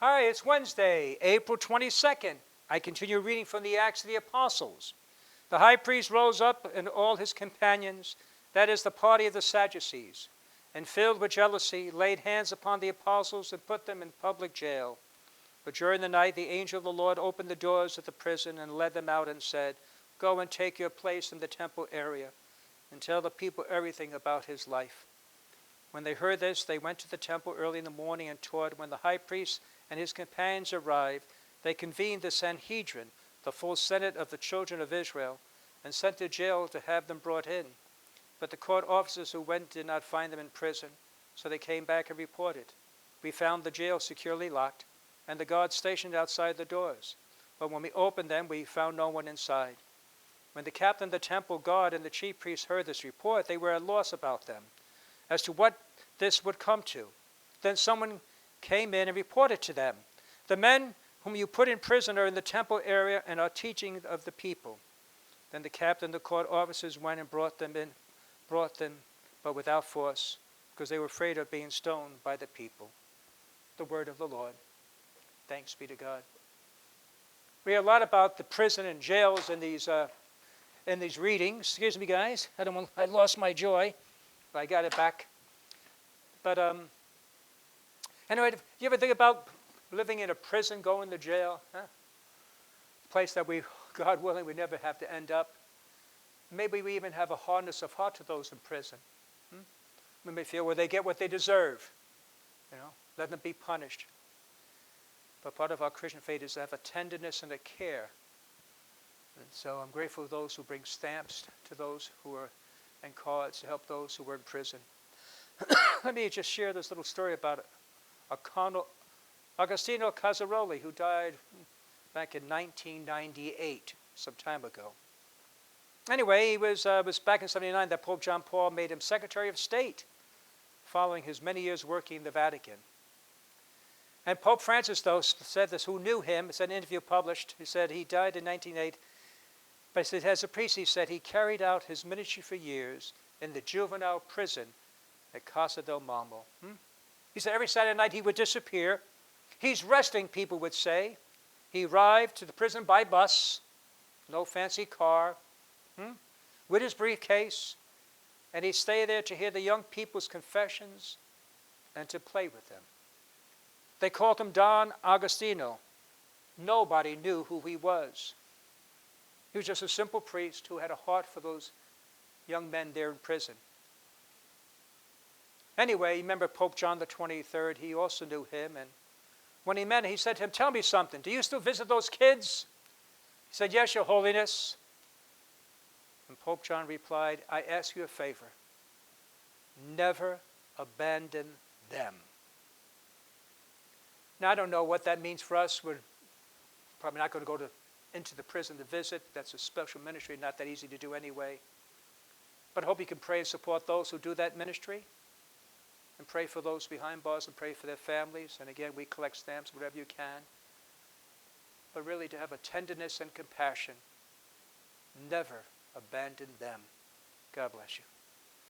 All right, it's Wednesday, April 22nd. I continue reading from the Acts of the Apostles. The high priest rose up and all his companions, that is the party of the Sadducees, and filled with jealousy, laid hands upon the apostles and put them in public jail. But during the night the angel of the Lord opened the doors of the prison and led them out and said, "Go and take your place in the temple area and tell the people everything about his life." When they heard this, they went to the temple early in the morning and taught. When the high priest and his companions arrived, they convened the Sanhedrin, the full senate of the children of Israel, and sent to jail to have them brought in. But the court officers who went did not find them in prison, so they came back and reported, "We found the jail securely locked, and the guards stationed outside the doors. But when we opened them, we found no one inside." When the captain of the temple guard and the chief priests heard this report, they were at a loss about them, as to what this would come to. Then someone came in and reported to them, "The men whom you put in prison are in the temple area and are teaching of the people." Then the captain and the court officers went and brought them, but without force, because they were afraid of being stoned by the people. The word of the Lord. Thanks be to God. We hear a lot about the prison and jails in these readings. Excuse me, guys. I lost my joy, but I got it back. But anyway, do you ever think about living in a prison, going to jail? Huh? A place that we, God willing, we never have to end up. Maybe we even have a hardness of heart to those in prison. We may feel, well, they get what they deserve. Let them be punished. But part of our Christian faith is to have a tenderness and a care. And so I'm grateful to those who bring stamps to those who are, and cards to help those who were in prison. Let me just share this little story about Agostino Casaroli, who died back in 1998, some time ago. Anyway, it was back in 1979 that Pope John Paul made him Secretary of State, following his many years working in the Vatican. And Pope Francis, though, said this, who knew him, it's an interview published, he said he died in 1908, but he said, as a priest, he said he carried out his ministry for years in the juvenile prison at Casa del Marmo. He said every Saturday night he would disappear. He's resting, people would say. He arrived to the prison by bus, no fancy car, with his briefcase, and he'd stay there to hear the young people's confessions and to play with them. They called him Don Agostino. Nobody knew who he was. He was just a simple priest who had a heart for those young men there in prison. Anyway, you remember Pope John the 23rd, he also knew him, and when he met him, he said to him, "Tell me something, do you still visit those kids?" He said, "Yes, Your Holiness." And Pope John replied, "I ask you a favor. Never abandon them." Now, I don't know what that means for us. We're probably not going to go into the prison to visit. That's a special ministry, not that easy to do anyway. But I hope you can pray and support those who do that ministry, and pray for those behind bars and pray for their families. And again, we collect stamps, whatever you can. But really to have a tenderness and compassion. Never abandon them. God bless you.